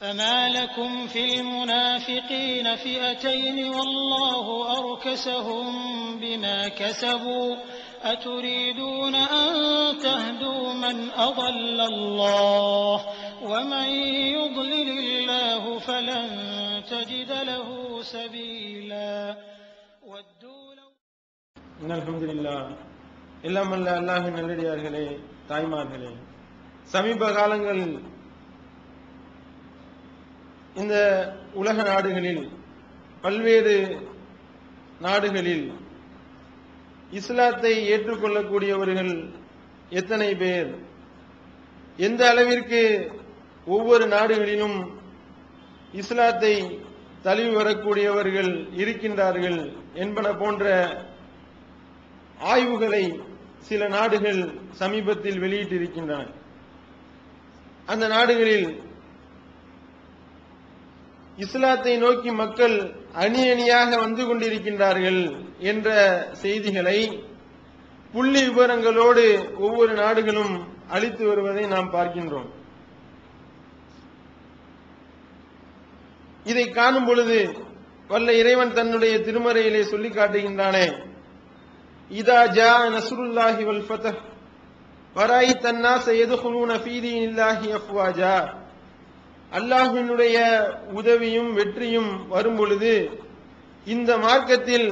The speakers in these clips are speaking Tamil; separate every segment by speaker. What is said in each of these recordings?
Speaker 1: فما لكم في المنافقين فئتين والله أركسهم بما كسبوا أتريدون أن تهدوا من أضل الله ومن يضلل الله فلن تجد له سبيلا
Speaker 2: الحمد لله எல்லாம் அல்ல அல்லாஹ்வின் நல்லடியார்களே, தாய்மார்களே, சமீப காலங்களில் இந்த உலக நாடுகளில் பல்வேறு நாடுகளில் இஸ்லாத்தை ஏற்றுக்கொள்ளக்கூடியவர்கள் எத்தனை பேர், எந்த அளவிற்கு ஒவ்வொரு நாடுகளிலும் இஸ்லாத்தை தழுவி வரக்கூடியவர்கள் இருக்கின்றார்கள் என்பன போன்ற ஆய்வுகளை சில நாடுகள் சமீபத்தில் வெளியிட்டிருக்கின்றன. அந்த நாடுகளில் இஸ்லாத்தை நோக்கி மக்கள் அணி அணியாக வந்து கொண்டிருக்கின்றார்கள் என்ற செய்திகளை புள்ளி விவரங்களோடு ஒவ்வொரு நாடுகளும் அளித்து வருவதை நாம் பார்க்கின்றோம். இதை காணும் பொழுது வல்ல இறைவன் தன்னுடைய திருமறையிலே சொல்லி காட்டுகின்றானே, இதா ஜா நஸ்ருல்லாஹி வல் ஃபத்ஹ் வரைத்தன் நாஸ யதுகுலூன ஃபீ தீனில்லாஹி அஃப்வாஜா, அல்லாஹ்வினுடைய உதவியும் வெற்றியும் வரும் பொழுது இந்த மார்க்கத்தில்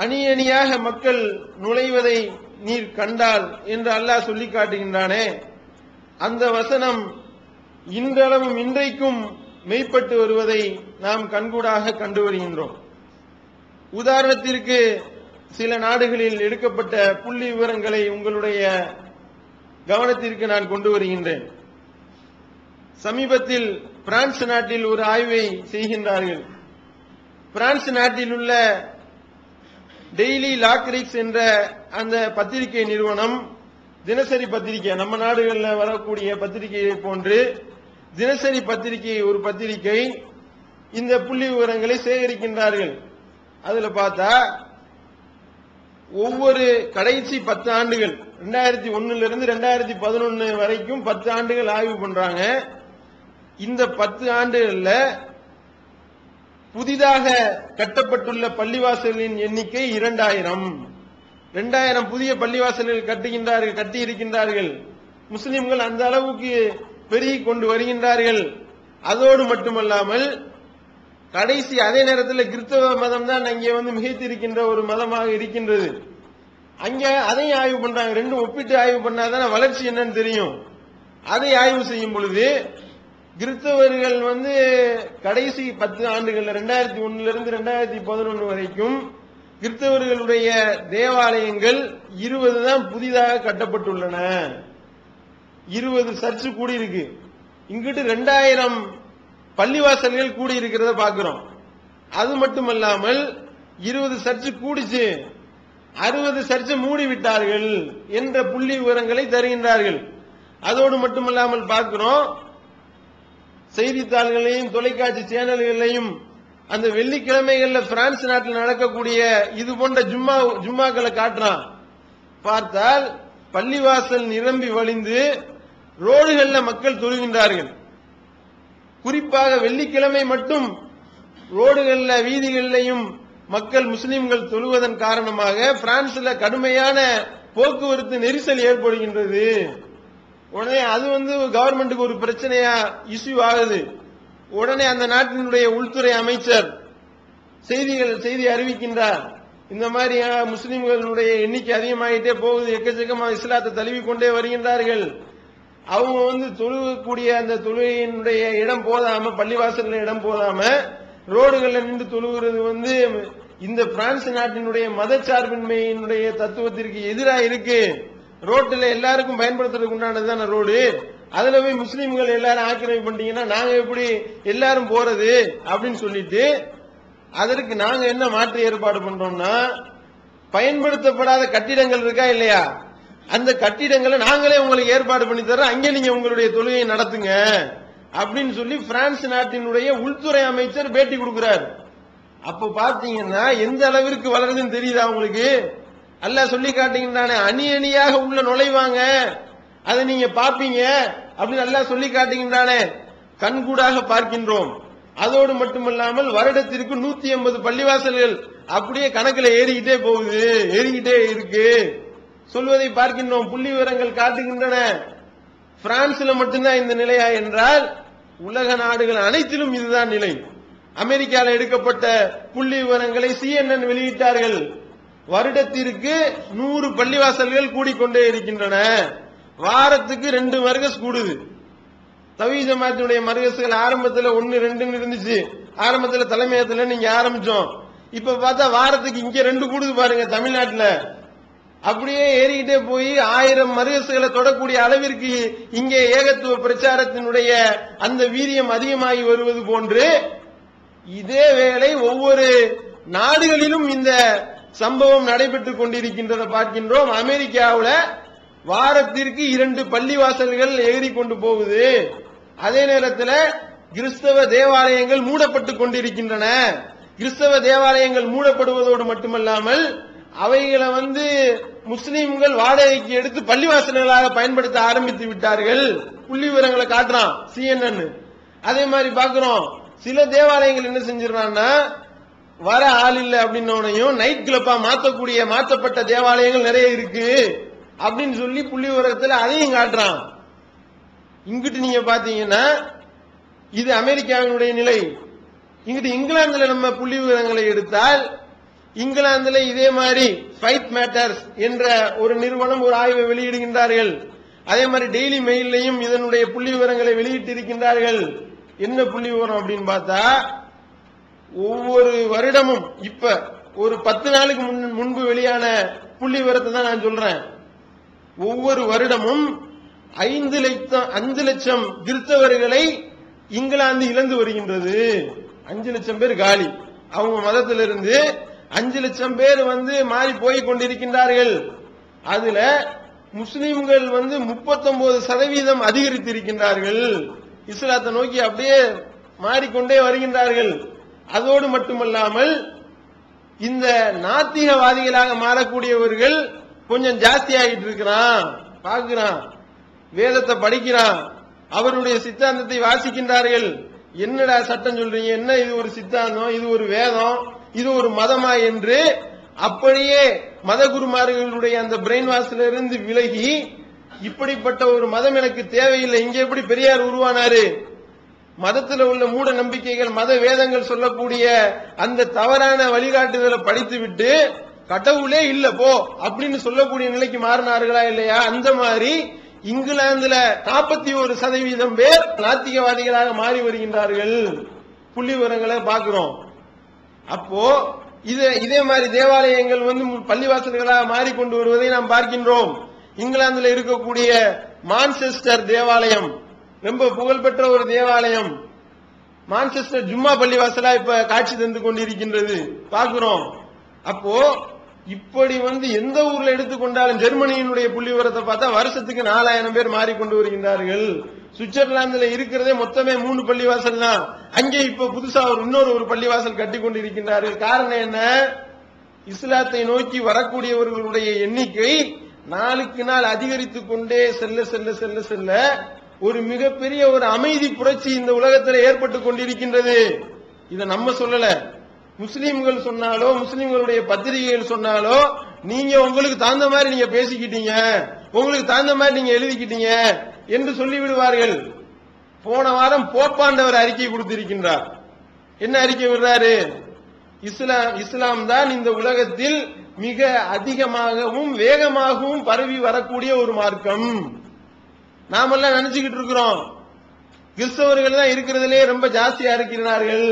Speaker 2: அணி அணியாக மக்கள் நுழைவதை நீர் கண்டால் என்று அல்லாஹ் சொல்லி காட்டுகின்றானே, அந்த வசனம் இன்றளவும் இன்றைக்கும் மெய்ப்பட்டு வருவதை நாம் கண்கூடாக கண்டு வருகின்றோம். உதாரணத்திற்கு சில நாடுகளில் எடுக்கப்பட்ட புள்ளி விவரங்களை உங்களுடைய கவனத்திற்கு நான் கொண்டு வருகின்றேன். சமீபத்தில் பிரான்ஸ் நாட்டில் ஒரு ஆய்வை செய்கின்றார்கள். பிரான்ஸ் நாட்டில் உள்ள டெய்லி லாக்ரிக்ஸ் என்ற அந்த பத்திரிகை நிறுவனம், தினசரி பத்திரிகை, நம்ம நாடுகளில் வரக்கூடிய பத்திரிகையை போன்று தினசரி பத்திரிகை, ஒரு பத்திரிகை, இந்த புள்ளி விவரங்களை சேகரிக்கின்றார்கள். அதுல பார்த்தா ஒவ்வொரு கடைசி 10 ஆண்டுகள் 2001 2011 வரைக்கும் 10 ஆண்டுகள் ஆய்வு பண்றாங்க. இந்த 10 ஆண்டுகள்ல புதிதாக கட்டப்பட்டுள்ள பள்ளிவாசல்களின் எண்ணிக்கை 2000 புதிய பள்ளிவாசல்கள் கட்டி இருக்கின்றார்கள். முஸ்லிம்கள் அந்த அளவுக்கு பெருகி கொண்டு வருகின்றார்கள். அதோடு மட்டுமல்லாமல் கடைசி அதே நேரத்தில் கிறிஸ்தவ மதம் தான் அங்கே மிகைத்திருக்கின்ற ஒரு மதமாக இருக்கின்றது. அங்கே அதை ஆய்வு பண்றாங்க. ரெண்டும் ஒப்பிட்டு ஆய்வு பண்ணாதான வளர்ச்சி என்னன்னு தெரியும். அதை ஆய்வு செய்யும் பொழுது கிறிஸ்தவர்கள் கடைசி 10 ஆண்டுகள் 2001 2011 வரைக்கும் கிறிஸ்தவர்களுடைய தேவாலயங்கள் 20 தான் புதிதாக கட்டப்பட்டுள்ளன. 20 சர்ச்சு கூடியிருக்கு. இங்கிட்டு 2000 பள்ளிவாசல்கள் கூடி இருக்கிறத பார்க்கிறோம். அது மட்டுமல்லாமல் 20 சர்ச்சு கூடிச்சு, 60 சர்ச்சு மூடி விட்டார்கள் என்ற புள்ளி விவரங்களை தருகின்றார்கள். அதோடு மட்டுமல்லாமல் பார்க்கிறோம், செய்தித்தாள்களையும் தொலைக்காட்சி சேனல்களையும் அந்த வெள்ளிக்கிழமைகள்ல பிரான்ஸ் நாட்டில் நடக்கக்கூடிய இது போன்ற ஜும்மாக்களை காட்டுறான். பார்த்தால் பள்ளிவாசல் நிரம்பி வழிந்து ரோடுகள்ல மக்கள் தொழுகின்றார்கள். குறிப்பாக வெள்ளிக்கிழமை மட்டும் ரோடுகள்ல வீதிகளிலையும் மக்கள் முஸ்லிம்கள் தொழுவதன் காரணமாக பிரான்ஸ்ல கடுமையான போக்குவரத்து நெரிசல் ஏற்படுகின்றது. உடனே அது கவர்மெண்ட்டுக்கு ஒரு பிரச்சனையா இஷ்யூ ஆகுது. உடனே அந்த நாட்டினுடைய உள்துறை அமைச்சர் செய்தி அறிவிக்கின்றார், இந்த மாதிரி முஸ்லிம்களுடைய எண்ணிக்கை அதிகமாகிட்டே போகுது, எக்கச்சக்கமா இஸ்லாத்தை தழுவிக்கொண்டே வருகின்றார்கள். அவங்க தொழுகக்கூடிய அந்த தொழுகையினுடைய இடம் போதாம, பள்ளிவாசல்ல இடம் போதாம ரோடுகள்ல நின்று தொழுகிறது இந்த பிரான்ஸ் நாட்டினுடைய மதச்சார்பின்மையினுடைய தத்துவத்திற்கு எதிராக இருக்கு. ரோட்டில் எல்லாருக்கும் பயன்படுத்துறதுக்கு உண்டானதுதான ரோடு. அதுல போய் முஸ்லீம்கள் எல்லாரும் ஆக்கிரமிப்பு பண்ணிட்டீங்கன்னா நாங்க எப்படி எல்லாரும் போறது அப்படின்னு சொல்லிட்டு, அதற்கு நாங்க என்ன மாற்று ஏற்பாடு பண்றோம்னா, பயன்படுத்தப்படாத கட்டிடங்கள் இருக்கா இல்லையா, அந்த கட்டிடங்களை நாங்களே உங்களுக்கு ஏற்பாடு பண்ணி தர்றோம், அங்கே நீங்க உங்களுடைய தொழுகையை நடத்துங்க அப்படின்னு சொல்லி பிரான்ஸ் நாட்டினுடைய உள்துறை அமைச்சர் பேட்டி கொடுக்கிறார். அப்ப பாத்தீங்கன்னா எந்த அளவிற்கு வளருதுன்னு தெரியுதா உங்களுக்கு? அல்லாஹ் சொல்லி காட்டுகின்றானே, அணி அணியாக உள்ள நுழைவாங்க, அதை நீங்க பாப்பீங்க அப்படின்னு அல்லாஹ் சொல்லி காட்டுகின்றானே. கண்கூடாக பார்க்கின்றோம். அதோடு மட்டுமல்லாமல் வருடத்திற்கு 180 பள்ளிவாசல்கள் அப்படியே கணக்கில் ஏறிக்கிட்டே போகுது, ஏறிக்கிட்டே இருக்கு சொல்வதை பார்க்கின்றோம். புள்ளி விவரங்கள் காட்டுகின்றன. பிரான்ஸ்ல மட்டும்தான் இந்த நிலையா என்றால் உலக நாடுகள் அனைத்திலும் இதுதான் நிலை. அமெரிக்காவில் எடுக்கப்பட்ட புள்ளி விவரங்களை CNN வெளியிட்டார்கள். வருடத்திற்கு 100 பள்ளிவாசல்கள் கூடிக்கொண்டே இருக்கின்றன. வாரத்துக்கு 2 மர்கஸ் கூடுது. தவ்ஹீத் ஜமாத்துடைய மர்கஸ்கள் ஆரம்பத்தில் 1 2 இருந்துச்சு. ஆரம்பத்தில் தலைமையகத்தில் நீங்க ஆரம்பிச்சோம். இப்ப பார்த்தா வாரத்துக்கு இங்க 2 கூடுது பாருங்க தமிழ்நாட்டில். அப்படியே ஏறிக்கிட்டே போய் 1000 மர்கஸ்களை தொடக்கூடிய அளவிற்கு இங்கே ஏகத்துவ பிரச்சாரத்தினுடைய அந்த வீரியம் அதிகமாகி வருவது போன்று இதே வேளை ஒவ்வொரு நாடுகளிலும் இந்த சம்பவம் நடைபெற்றுக் கொண்டிருக்கின்றதை பார்க்கின்றோம். அமெரிக்காவில் வாரத்திற்கு 2 பள்ளிவாசல்கள் ஏறி கொண்டு போகுது. அதே நேரத்தில் கிறிஸ்தவ தேவாலயங்கள் மூடப்பட்டுக் கொண்டிருக்கின்றன. கிறிஸ்தவ தேவாலயங்கள் மூடப்படுவதோடு மட்டுமல்லாமல் அவைகளை முஸ்லீம்கள் வாடகைக்கு எடுத்து பள்ளிவாசல்களாக பயன்படுத்த ஆரம்பித்து விட்டார்கள். புள்ளி விவரங்களை காட்டுறான் CNN. அதே மாதிரி பாக்குறோம் சில தேவாலயங்கள் என்ன செஞ்சிடறான்னா வர ஆள் இல்லை அப்படின்னோனையும் நைட் கிளப்பா மாற்றப்பட்ட தேவாலயங்கள் நிறைய இருக்கு அப்படின்னு சொல்லி புள்ளி விவரத்தில் அதையும் காட்டுறான். இங்கிட்டு நீங்க பாத்தீங்கன்னா இது அமெரிக்காவினுடைய நிலை. இங்கிட்டு இங்கிலாந்துல நம்ம புள்ளி விவரங்களை எடுத்தால் இங்கிலாந்துல இதே மாதிரி ஃபைட் மேட்டர்ஸ் என்ற ஒரு நிறுவனம் ஒரு ஆய்வை வெளியிடுகின்றார்கள். அதே மாதிரி டெய்லி மெயிலையும் இதனுடைய புள்ளி விவரங்களை வெளியிட்டிருக்கின்றார்கள். என்ன புள்ளி விவரம் அப்படின்னு பார்த்தா ஒவ்வொரு வருடமும் இப்ப ஒரு 10 நாளுக்கு முன்பு வெளியான புள்ளி விவரத்தை தான் நான் சொல்றேன். ஒவ்வொரு வருடமும் 5 லட்சம் கிறிஸ்தவர்களை இங்கிலாந்து இழந்து வருகின்றது. 5 லட்சம் பேர் காலி. அவங்க மதத்திலிருந்து 5 லட்சம் பேர் மாறி போய் கொண்டிருக்கின்றார்கள். அதுல முஸ்லிம்கள் 39% அதிகரித்திருக்கின்றார்கள். இஸ்லாத்தை நோக்கி அப்படியே மாறிக்கொண்டே வருகின்றார்கள். அதோடு மட்டுமல்லாமல் இந்த நாத்திகவாதிகளாக மாறக்கூடியவர்கள் கொஞ்சம் ஜாஸ்தி ஆகிட்டு இருக்கிறான். பார்க்கிறான், வேதத்தை படிக்கிறான், அவருடைய சித்தாந்தத்தை வாசிக்கின்றார்கள். என்னடா சட்டம் சொல்றீங்க, என்ன இது ஒரு சித்தாந்தம், இது ஒரு வேதம், இது ஒரு மதமா என்று அப்படியே மதகுருமார்களுடைய அந்த பிரெயின் வாஷ்ல இருந்து விலகி இப்படிப்பட்ட ஒரு மதம் எனக்கு தேவையில்லை. இங்க எப்படி பெரியார் உருவானாரு? மதத்தில் உள்ள மூட நம்பிக்கைகள், மத வேதங்கள் சொல்லக்கூடிய அந்த தவறான வழிகாட்டுதலை படித்து விட்டு கடவுளே இல்ல போ அப்படின்னு சொல்லக்கூடிய நிலைக்கு மாறினார்களா இல்லையா? அந்த மாதிரி இங்கிலாந்துல 41% பேர் நாத்திகவாதிகளாக மாறி வருகின்றார்கள். புள்ளி விவரங்களை பார்க்கிறோம். அப்போ இதே மாதிரி தேவாலயங்கள் பள்ளிவாசல்களாக மாறிக்கொண்டு வருவதை நாம் பார்க்கின்றோம். இங்கிலாந்துல இருக்கக்கூடிய மான்செஸ்டர் தேவாலயம் ரொம்ப புகழ்பெற்ற ஒரு தேவாலயம். மான்செஸ்டர் ஜும்மா பள்ளிவாசலா இப்ப காட்சி தந்து கொண்டிருக்கின்றது பார்க்கிறோம். அப்போ இப்படி எந்த ஊர்ல எடுத்துக்கொண்டாலும் ஜெர்மனியினுடைய புள்ளி விவரத்தை பார்த்தா வருஷத்துக்கு 4000 பேர் மாறிக்கொண்டு வருகின்றார்கள். சுவிட்சர்லாந்துல இருக்கிறதே மொத்தமே 3 பள்ளிவாசல் தான். அங்கே இப்ப புதுசா இன்னொரு பள்ளிவாசல் கட்டி கொண்டு இருக்கின்றார்கள். காரணம் என்ன? இஸ்லாத்தை நோக்கி வரக்கூடியவர்களுடைய எண்ணிக்கை நாளுக்கு நாள் அதிகரித்துக் கொண்டே செல்ல செல்ல செல்ல செல்ல ஒரு மிகப்பெரிய ஒரு அமைதி புரட்சி இந்த உலகத்தில் ஏற்பட்டுக் கொண்டிருக்கின்றது. இதை நம்ம சொல்லல, முஸ்லீம்கள் சொன்னாலோ முஸ்லீம்களுடைய பத்திரிகைகள் சொன்னாலோ நீங்க உங்களுக்கு தகுந்த மாதிரி நீங்க பேசிக்கிட்டீங்க, உங்களுக்கு தகுந்த மாதிரி நீங்க எழுதிக்கிட்டீங்க என்று சொல்லிவிடுவார்கள். போன வாரம் போப்பாண்டவர் அறிக்கை கொடுத்திருக்கின்றார். என்ன அறிக்கை விடுறாரு? இஸ்லாம் தான் இந்த உலகத்தில் மிக அதிகமாகவும் வேகமாகவும் பரவி வரக்கூடிய ஒரு மார்க்கம். நாமெல்லாம் நினைச்சுக்கிட்டு இருக்கிறோம் கிறிஸ்தவர்கள் தான் இருக்கிறதுலே ரொம்ப ஜாஸ்தியா இருக்கிறார்கள்,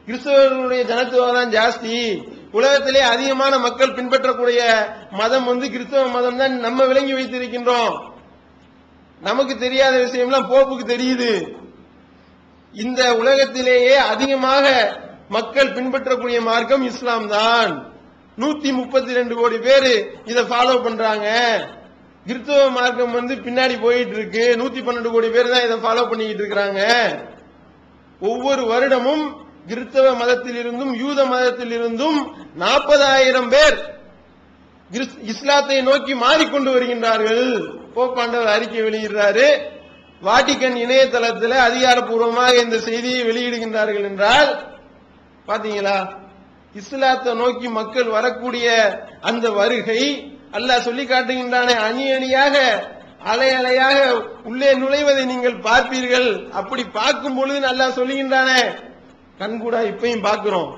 Speaker 2: கிறிஸ்தவர்களுடைய ஜனத்துவம் தான் ஜாஸ்தி, உலகத்திலே அதிகமான மக்கள் பின்பற்றக்கூடிய மதம் கிறிஸ்தவ மதம் தான் நம்ம விளங்கி வைத்திருக்கின்றோம். நமக்கு தெரியாத விஷயம்லாம் போப்புக்கு தெரியுது. இந்த உலகத்திலேயே அதிகமாக மக்கள் பின்பற்றக்கூடிய மார்க்கம் இஸ்லாம் தான். 132 கோடி பேர் இதை ஃபாலோ பண்றாங்க. கிறிஸ்தவ மார்க்கம் பின்னாடி போயிட்டு இருக்கு. 112 கோடி பேர் தான் இதை ஃபாலோ பண்ணிட்டு இருக்கிறாங்க. ஒவ்வொரு வருடமும் கிறிஸ்தவ மதத்தில் இருந்தும் யூத மதத்தில் இருந்தும் 40,000 பேர் இஸ்லாத்தை நோக்கி மாறிக்கொண்டு வருகின்றார்கள். போப்பாண்டவர் அறிக்கை வெளியிடுறாரு. வாட்டிக்கன் இணையதளத்தில் அதிகாரப்பூர்வமாக இந்த செய்தியை வெளியிடுகின்றார்கள் என்றால் பாத்தீங்களா, இஸ்லாத்தை நோக்கி மக்கள் வரக்கூடிய அந்த வருகை அல்லாஹ் சொல்லி காட்டுகின்றானே, அணி அணியாக அலை அலையாக உள்ளே நுழைவதை நீங்கள் பார்ப்பீர்கள். அப்படி பார்க்கும் பொழுது அல்லாஹ் சொல்லுகின்றானே, கண்கூடா இப்பயும் பார்க்கிறோம்.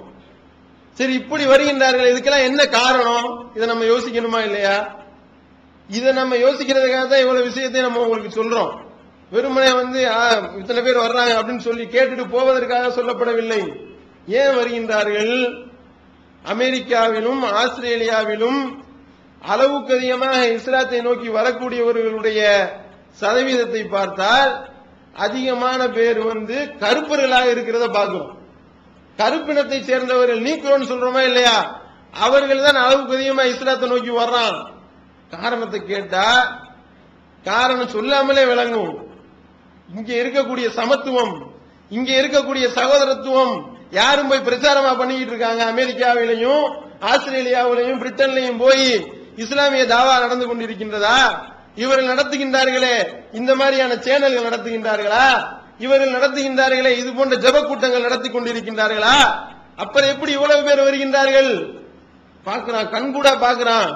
Speaker 2: சரி, இப்படி வருகின்றார்கள், இதுக்கெல்லாம் என்ன காரணம்? இதை நம்ம யோசிக்கணுமா இல்லையா? இதை நம்ம யோசிக்கிறதுக்காக தான் இவ்வளவு விஷயத்தை நம்ம உங்களுக்கு சொல்றோம். வெறுமனே இத்தனை பேர் வர்றாங்க அப்படின்னு சொல்லி கேட்டுட்டு போவதற்காக சொல்லப்படவில்லை. ஏன் வருகின்றார்கள்? அமெரிக்காவிலும் ஆஸ்திரேலியாவிலும் அளவுக்கு அதிகமாக இஸ்லாத்தை நோக்கி வரக்கூடியவர்களுடைய சதவீதத்தை பார்த்தால் அதிகமான பேர் கருப்பர்களாக இருக்கிறத பார்க்கிறோம். கருப்பினத்தை சேர்ந்தவர்கள் நீக்கிறோன்னு சொல்றோமா இல்லையா? அவர்கள் தான் அளவுக்கு அதிகமா இஸ்லாத்தை நோக்கி வர்றான். காரணத்தை கேட்டா காரணம் சொல்லாமலே விளங்கும். இங்க இருக்கக்கூடிய சமத்துவம், இங்க இருக்கக்கூடிய சகோதரத்துவம் யாரும் போய் பிரச்சாரமா பண்ணிக்கிட்டு இருக்காங்க. அமெரிக்காவிலையும் ஆஸ்திரேலியாவிலையும் பிரிட்டன்லையும் போய் இஸ்லாமிய தாவா நடந்து கொண்டிருக்கின்றதா? இவர்கள் நடத்துகின்றார்களே, இந்த மாதிரியான சேனல்கள் நடத்துகின்றார்களா? இவர்கள் நடத்துகின்றார்களே, இது போன்ற ஜப கூட்டங்கள் நடத்தி கொண்டிருக்கின்றார்களா? அப்புறம் எப்படி இவ்வளவு பேர் வருகின்றார்கள்? பாக்குறான், கண்கூடா பாக்குறான்.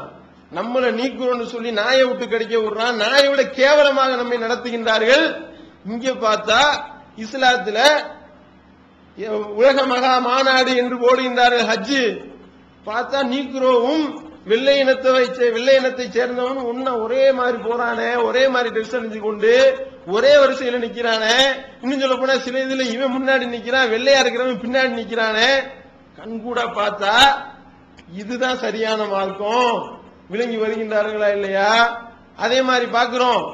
Speaker 2: நம்மளை நீக்குறோம்னு சொல்லி நாயை விட்டு கடிக்க விடுறான். நாயை விட கேவலமாக நம்மை நடத்துகின்றார்கள். இங்க பார்த்தா இஸ்லாத்துல உலக மகா மாநாடு என்று போடுகின்றார்கள், ஹஜ்ஜு. பார்த்தா நீக்குறோவும் வெள்ளை இனத்தை சேர்ந்தவன் ஒரே மாதிரி போறானே, ஒரே மாதிரி ட்ரெஸ் அணிஞ்சு கொண்டு ஒரே வரிசையில நிக்கிறானே. இன்னும் சொல்ல போனா சில இதுல இவன் முன்னாடி நிக்கிறான், வெள்ளையா இருக்கிறவன் பின்னாடி நிக்கிறானே. கண்கூடா பார்த்தா இதுதான் சரியான மார்க்கம். விளங்கி வருகின்றார்களா இல்லையா? அதே மாதிரி பார்க்கிறோம்,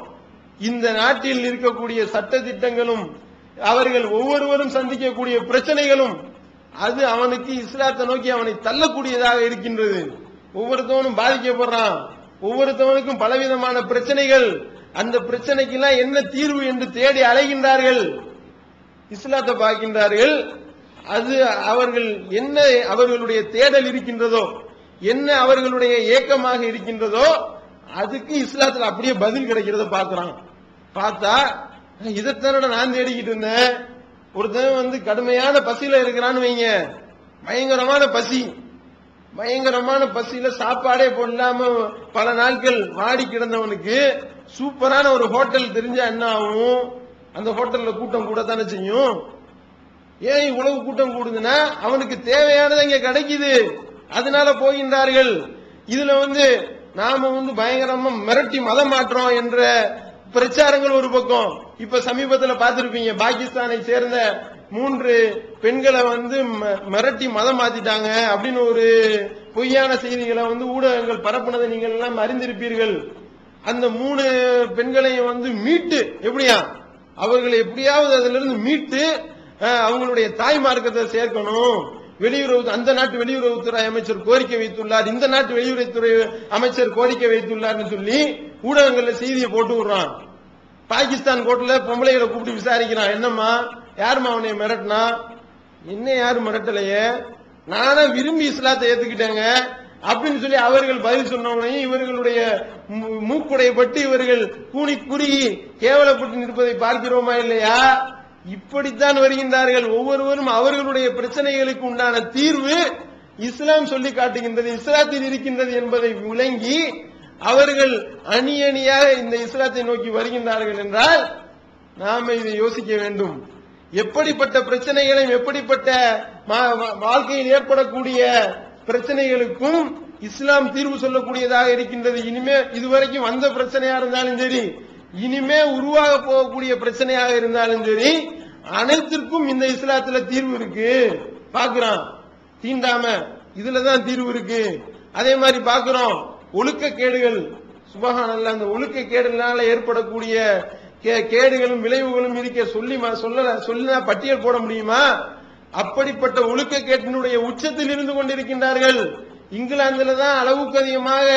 Speaker 2: இந்த நாட்டில் இருக்கக்கூடிய சட்ட திட்டங்களும் அவர்கள் ஒவ்வொருவரும் சந்திக்கக்கூடிய பிரச்சனைகளும் அது அவனுக்கு இஸ்லாத்தை நோக்கி அவனை தள்ளக்கூடியதாக இருக்கின்றது. ஒவ்வொருத்தவனும் பாதிக்கப்படுறான், ஒவ்வொருத்தவனுக்கும் பலவிதமான பிரச்சனைகள். அந்த பிரச்சனைக்கு எல்லாம் என்ன தீர்வு என்று தேடி அலைகின்றார்கள். இஸ்லாத்தை பார்க்கின்றார்கள். அது அவர்கள் என்ன அவர்களுடைய தேடல் இருக்கின்றதோ, என்ன அவர்களுடைய ஏக்கமாக இருக்கின்றதோ அதுக்கு இஸ்லாத்துல அப்படியே பதில் கிடைக்கிறத பாக்குறான். பார்த்தா இதைத்தானோட நான் தேடிக்கிட்டு இருந்தேன். ஒருத்தன் கடுமையான பசியில இருக்கிறான்னு வைங்க, பயங்கரமான பசியில சாப்பாடே போடாம பல நாட்கள் வாடி கிடந்தவனுக்கு சூப்பரான ஒரு ஹோட்டல் தெரிஞ்சா என்ன ஆகும்? அந்த ஹோட்டல்ல கூட்டம் கூட தானே செய்யும். ஏன் இவ்வளவு கூட்டம் கூடுதுன்னா அவனுக்கு தேவையானது இங்க கிடைக்குது, அதனால போகின்றார்கள். இதுல நாம பயங்கரமா மிரட்டி மதம் மாற்றோம் என்ற பிரச்சாரங்கள் ஒரு பக்கம். இப்ப சமீபத்தில் பார்த்திருப்பீங்க, பாகிஸ்தானை சேர்ந்த 3 பெண்களை மிரட்டி மதம் மாத்திட்டாங்க அப்படின்னு ஒரு பொய்யான செய்திகளை ஊடகங்கள் பரப்புனதை நீங்கள் எல்லாம் அறிந்திருப்பீர்கள். அந்த 3 பெண்களையும் மீட்டு எப்படியா அவர்களை எப்படியாவது அதுல இருந்து மீட்டு அவங்களுடைய தாய் மார்க்கத்தை சேர்க்கணும். அந்த நாட்டு வெளியுறவுத்துறை அமைச்சர் கோரிக்கை வைத்துள்ளார், இந்த நாட்டு வெளியுறவுத்துறை அமைச்சர் கோரிக்கை வைத்துள்ளார் சொல்லி ஊடகங்கள்ல செய்தியை போட்டு விடுறான். பாகிஸ்தான் கோர்ட்ல பொம்பளைகளை கூப்பிட்டு விசாரிக்கிறான், என்னம்மா யாருமா அவனை மிரட்டினா? என்ன யாரும் மிரட்டலையே, நானா விரும்பி இஸ்லாத்தை ஏத்துக்கிட்டேங்க அப்படின்னு சொல்லி அவர்கள் பதில் சொன்னவனையும் இவர்களுடைய மூக்குடையப்பட்டு இவர்கள் கூனி குறுகி கேவலப்பட்டு நிற்பதை பார்க்கிறோமா இல்லையா? இப்படித்தான் வருகின்றார்கள். ஒவ்வொருவரும் அவர்களுடைய பிரச்சனைகளுக்கு உண்டான தீர்வு இஸ்லாம் சொல்லி காட்டுகின்றது, இஸ்லாத்தில் இருக்கின்றது என்பதை விளங்கி அவர்கள் அணி அணியாக இந்த இஸ்லாத்தை நோக்கி வருகின்றார்கள் என்றால் நாம இதை யோசிக்க வேண்டும். எப்படிப்பட்ட பிரச்சனைகளையும் எப்படிப்பட்ட வாழ்க்கையில் ஏற்படக்கூடிய பிரச்சனைகளுக்கும் இஸ்லாம் தீர்வு சொல்லக்கூடியதாக இருக்கின்றது. இனிமே இதுவரைக்கும் வந்த பிரச்சனையா இருந்தாலும் சரி, இனிமே உருவாக போகக்கூடிய பிரச்சனையாக இருந்தாலும் சரி, அனைத்திற்கும் இந்த இஸ்லாத்துல தீர்வு இருக்கு. பாக்குறான், தீண்டாம இதுலதான் தீர்வு இருக்கு. அதே மாதிரி பாக்குறோம், ஒழுக்கக்கேடுகள், சுபஹானல்லாஹ், அந்த ஒழுக்கக்கேடுனால ஏற்படக்கூடிய கேடுகளும் விளைவுகளும் இருக்க சொல்லினா பட்டியல் போட முடியுமா? அப்படிப்பட்ட ஒழுக்கக்கேட்டினுடைய உச்சத்தில் இருந்து கொண்டிருக்கின்றார்கள். இங்கிலாந்துல தான் அளவுக்கு அதிகமாக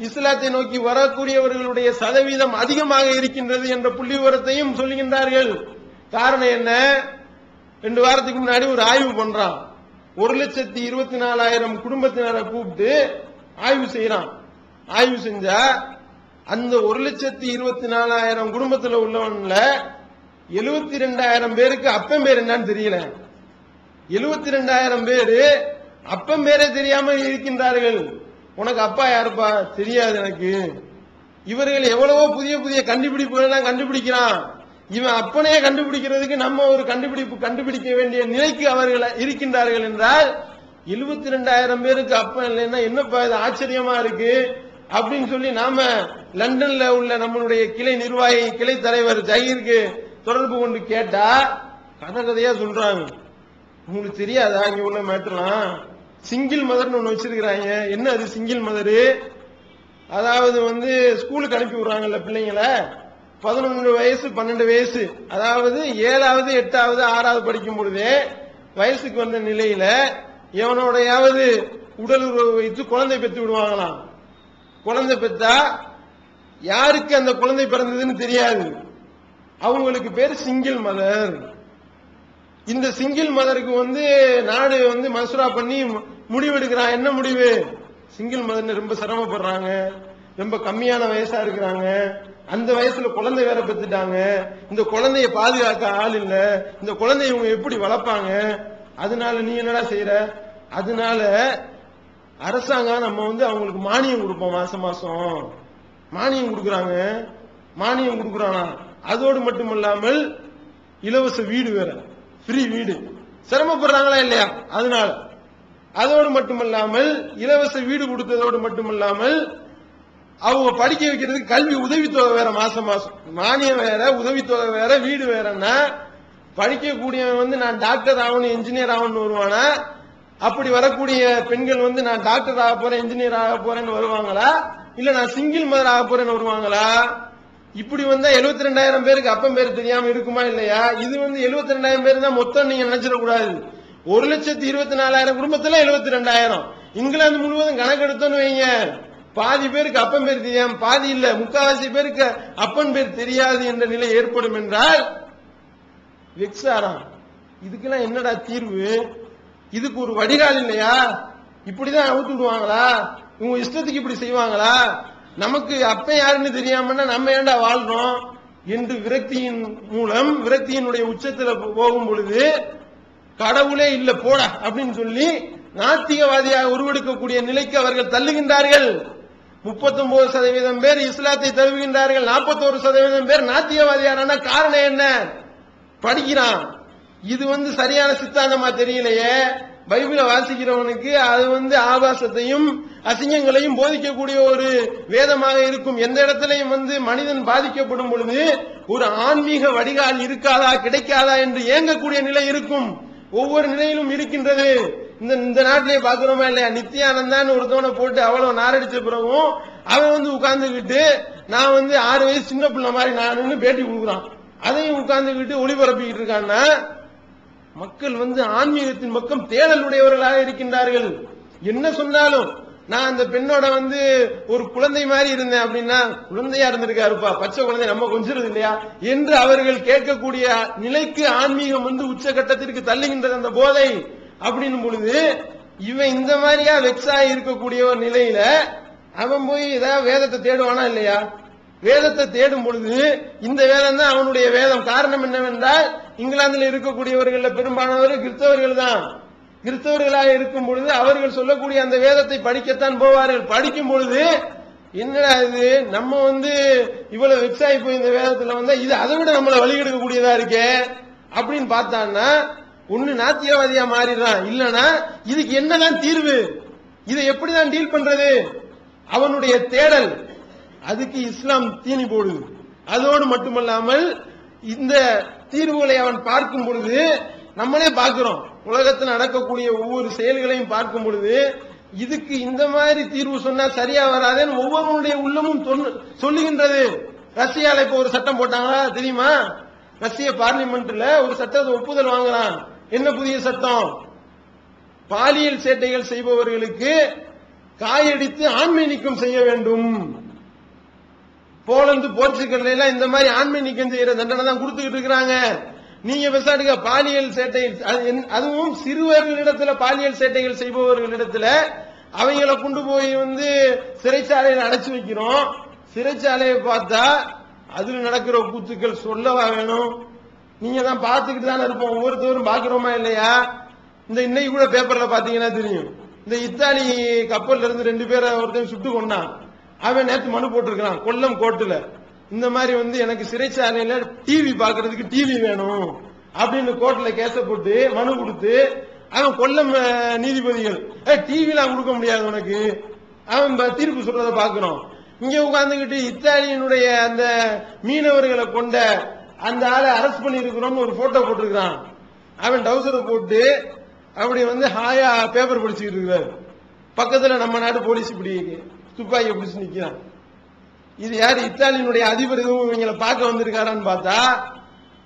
Speaker 2: இஸ்லாத்தை நோக்கி வரக்கூடியவர்களுடைய சதவீதம் அதிகமாக இருக்கின்றது என்ற புள்ளி விவரத்தையும் சொல்லுகின்றார்கள். காரணம் என்ன? 2 வாரத்துக்கு முன்னாடி ஒரு ஆய்வு பண்றான். 1,24,000 குடும்பத்தினரை கூப்பிட்டு ஆய்வு செய்யறான். ஆய்வு செஞ்சா அந்த 1,24,000 குடும்பத்தில் உள்ளவன்ல 72,000 பேருக்கு அப்பன் பேர் என்னன்னு தெரியல. 72,000 பேரு அப்பன் பேரே தெரியாம இருக்கின்றார்கள். உனக்கு அப்பா யாருப்பா தெரியாது எனக்கு. இவர்கள் எவ்வளவோ புதிய புதிய கண்டுபிடிப்புகள் எல்லாம் கண்டுபிடிக்கிறான். இவன் அப்பனே கண்டுபிடிக்கிறதுக்கு நம்ம ஒரு கண்டுபிடிக்க வேண்டிய நிலைக்கு அவர்கள் இருக்கின்றார்கள் என்றால் 72,000 பேருக்கு அப்பன் இல்லைன்னா என்னப்பா இது ஆச்சரியமா இருக்கு அப்படின்னு சொல்லி நாம லண்டன்ல உள்ள நம்மளுடைய கிளை நிர்வாகி கிளை தலைவர் ஜஹீருக்கு தொடர்பு கொண்டு கேட்டா கதையா சொல்றாங்க. உங்களுக்கு தெரியாதா இங்க உள்ள மேட்டர்லாம்? சிங்கிள் மதர்னு ஒண்ணு வச்சிருக்கிறாங்க. என்ன அது சிங்கிள் மதரு? அதாவது ஸ்கூலுக்கு அனுப்பி விடுறாங்கல்ல பிள்ளைங்களை, 11 வயசு 12 வயசு, அதாவது 7வது 8வது 6வது படிக்கும் பொழுதே வயசுக்கு வந்த நிலையில எவனோடையாவது உடல் உறவு வைத்து குழந்தை பெற்று விடுவாங்களாம். குழந்தை பெற்றா யாருக்கு அந்த குழந்தை பிறந்ததுன்னு தெரியாது. அவங்களுக்கு பேர் சிங்கிள் மதர். இந்த சிங்கிள் மதருக்கு நாடு மசூரா பண்ணி முடிவெடுக்கிறான். என்ன முடிவு? சிங்கிள் மதர் ரொம்ப சிரமப்படுறாங்க, ரொம்ப கம்மியான வயசா இருக்கிறாங்க, அந்த வயசுல குழந்தை வேற பெற்றுட்டாங்க, இந்த குழந்தைய பாதுகாக்க ஆள் இல்ல, இந்த குழந்தைய இவங்க எப்படி வளர்ப்பாங்க, அதனால நீ என்னடா செய்யற? அதனால அரசாங்கம் நம்ம அவங்களுக்கு மானியம் கொடுப்போம், மாசம் மாசம் மானியம் கொடுக்கறாங்க. மானியம் கொடுக்கறானா? அதோடு மட்டுமல்லாமல் இலவச வீடு வேற, ஃப்ரீ வீடு. சிரமப்படுறாங்களா இல்லையா? அதனால அதோடு மட்டுமல்லாமல் இலவச வீடு கொடுத்ததோடு மட்டுமல்லாமல் அவங்க படிக்க வைக்கிறதுக்கு கல்வி உதவித்தொகை வேற, மாசம் மாசம் மானியம் வேற, உதவித்தொகை வேற, வீடு வேறன்னா படிக்கக்கூடியவன் நான் டாக்டர் ஆகணும் இன்ஜினியர் ஆகணும்னு வருவானா? அப்படி வரக்கூடிய பெண்கள் நான் டாக்டர் ஆக போறேன் இன்ஜினியர் ஆக போறேன்னு வருவாங்களா? இல்ல நான் சிங்கிள் மதர் ஆக போறேன்னு வருவாங்களா? இப்படி 72,000 பேருக்கு அப்பன் பேர் தெரியாம இருக்குமா இல்லையா? இது 72,000 பேர் தான் மொத்தம். நீங்க நினைச்சிடக்கூடாது. 1,24,000 குடும்பத்துல 72,000. இங்கிலாந்து முழுவதும் கணக்கெடுத்தோன்னு வைங்க, பாதி பேருக்கு அப்பன் பேர் தெரியாம, பாதி இல்ல முக்காவாசி பேருக்கு அப்பன் பேர் தெரியாது என்ற நிலை ஏற்படும் என்றால் வெக்ஸாராம். இதுக்கெல்லாம் என்னடா தீர்வு? இதுக்கு ஒரு வடிகால் இல்லையா? இப்படிதான் அவுத்து விடுவாங்களா? இவங்க இஷ்டத்துக்கு இப்படி செய்வாங்களா? நமக்கு அப்ப யாருன்னு தெரியாமன்னா நம்ம ஏண்டா வாழ்றோம் என்று விரக்தியின் மூலம், விரக்தியினுடைய உச்சத்துல போகும் பொழுது கடவுளே இல்ல போடா அப்படின்னு சொல்லி நாத்திகவாதியாக உருவெடுக்கக்கூடிய நிலைக்கு அவர்கள் தள்ளுகின்றார்கள். 39% பேர் இஸ்லாத்தை தழுவுகின்றார்கள், 41% பேர் நாத்திகவாதியான. காரணம் என்ன? படிக்கிறான். இது சரியான சித்தாந்தமா தெரியலையே. பைபிளை வாசிக்கிறவனுக்கு அது ஆபாசத்தையும் அசிங்கங்களையும் போதிக்கக்கூடிய ஒரு வேதமாக இருக்கும். எந்த இடத்திலையும் மனிதன் பாதிக்கப்படும் பொழுது ஒரு ஆன்மீக வடிகால் இருக்காதா கிடைக்காதா என்று ஏங்கக்கூடிய நிலை இருக்கும். ஒவ்வொரு நிலையிலும் இருக்கின்றது. இந்த நாட்டிலே பாக்குறோமா இல்லையா? நித்யானந்தான்னு ஒருத்தவனை போட்டு அவ்வளவு நாரடிச்ச பிறகும் அவன் உட்கார்ந்துகிட்டு நான் 6 வயசு சின்ன பிள்ளை மாதிரி நான் பேட்டி கொடுக்குறான். அதையும் உட்கார்ந்துகிட்டு ஒளிபரப்பிக்கிட்டு இருக்கான்னா மக்கள் ஆன்மீகத்தின் பக்கம் தேடல் உடையவர்களாக இருக்கின்றார்கள். என்ன சொன்னாலும் நான் அந்த பெண்ணோட ஒரு குழந்தை மாதிரி இருந்தேன் அப்படின்னா, குழந்தையா இருந்திருக்காருப்பா, பச்சை குழந்தை நம்ம கொஞ்சிருது இல்லையா என்று அவர்கள் கேட்கக்கூடிய நிலைக்கு ஆன்மீகம் உச்சகட்டத்திற்கு தள்ளுகின்றது அந்த போதை. அப்படின்னும் பொழுது இவன் இந்த மாதிரியா வெக்ஸா இருக்கக்கூடிய ஒரு நிலையில அவன் போய் ஏதாவது வேதத்தை தேடுவானா இல்லையா? வேதத்தை தேடும் பொழுது இந்த வேதம் தான் அவனுடைய வேதம். காரணம் என்னவென்றால் இங்கிலாந்தில் இருக்கக்கூடியவர்கள் பெரும்பாலானவர்கள் கிறிஸ்தவர்கள் தான். கிறிஸ்தவர்களாக இருக்கும் பொழுது அவர்கள் சொல்லக்கூடிய அந்த வேதத்தை படிக்கத்தான் போவார்கள். படிக்கும் பொழுது என்னடா இது நம்ம இவ்வளவு வெக்ஸாகி போய் இந்த வேதத்துல இது அதை விட நம்மளை வழிகெடுக்கக்கூடியதா இருக்கே அப்படின்னு பார்த்தான்னா ஒண்ணு நாத்தியவாதியா மாறிடுறான், இல்லனா இதுக்கு என்னதான் தீர்வு, இதை எப்படிதான் டீல் பண்றது? அவனுடைய தேடல் அதுக்கு இஸ்லாம் தீனி போடுது. அதோடு மட்டுமல்லாமல் இந்த தீர்வுகளை அவன் பார்க்கும் பொழுது நம்மளே பார்க்கிறோம், உலகத்தில் நடக்கக்கூடிய ஒவ்வொரு செயல்களையும் பார்க்கும் பொழுது இதுக்கு இந்த மாதிரி தீர்வு சொன்னா சரியா வராதுன்னு ஒவ்வொருடைய உள்ளமும் சொல்லுகின்றது. ரஷ்யால இப்ப ஒரு சட்டம் போட்டாங்களா தெரியுமா? ரஷ்ய பார்லிமெண்ட்ல ஒரு சட்டத்தை ஒப்புதல் வாங்கலாம். என்ன புதிய சட்டம்? பாலியல் சேட்டைகள் செய்பவர்களுக்கு காயடித்து ஆண்மை நீக்கம் செய்ய வேண்டும். போலந்து போர்ச்சுகல் எல்லாம் இந்த மாதிரி ஆண்மை நீக்கம் செய்யற தண்டனை தான் கொடுத்துக்கிட்டு இருக்கிறாங்க. நீங்க விசாரிக்க பாலியல் சேட்டை, அதுவும் சிறுவர்களிடத்துல பாலியல் சேட்டைகள் செய்பவர்களிடத்துல அவங்களை கொண்டு போய் சிறைச்சாலையில் அடைச்சு வைக்கிறோம். சிறைச்சாலையை பார்த்தா அதுல நடக்கிற கூத்துக்கள் சொல்லவா வேணும்? நீங்க தான் பார்த்துக்கிட்டு தானே இருப்போம், ஒவ்வொருத்தரும் பாக்குறோமா இல்லையா? இந்த இன்னைக்கு கூட பேப்பர்ல பாத்தீங்கன்னா தெரியும், இந்த இத்தாலி கப்பல்ல இருந்து 2 பேரை ஒருத்தன் சுட்டு கொண்டான். அவன் நேற்று மனு போட்டிருக்கான் கொல்லம் கோர்ட்டுல. இந்த மாதிரி எனக்கு சிறைச்சாலையில டிவி பாக்குறதுக்கு டிவி வேணும் அப்படின்னு கோர்ட்ல கேச போட்டு மனு கொடுத்து அவன் கொல்லம் நீதிபதிகள் டிவிலாம் கொடுக்க முடியாது உனக்கு, அவன் தீர்ப்பு சொல்றத பாக்குறோம். இங்க உட்கார்ந்துகிட்டு இத்தாலியனுடைய அந்த மீனவர்களை கொண்ட அந்த ஆளை அரெஸ்ட் பண்ணி இருக்கிறோம்னு ஒரு போட்டோ போட்டிருக்கான். அவன் டவுசரை போட்டு அப்படி ஹாயா பேப்பர் படிச்சுக்கிட்டு இருக்கிறார். பக்கத்துல நம்ம நாட்டு போலீஸ் இப்படி துப்பாக்கியை பிடிச்சு நிக்கிறான். இது யாரு? இத்தாலியினுடைய அதிபர் எதுவும் இவங்களை பார்க்க வந்திருக்காரான்னு பார்த்தா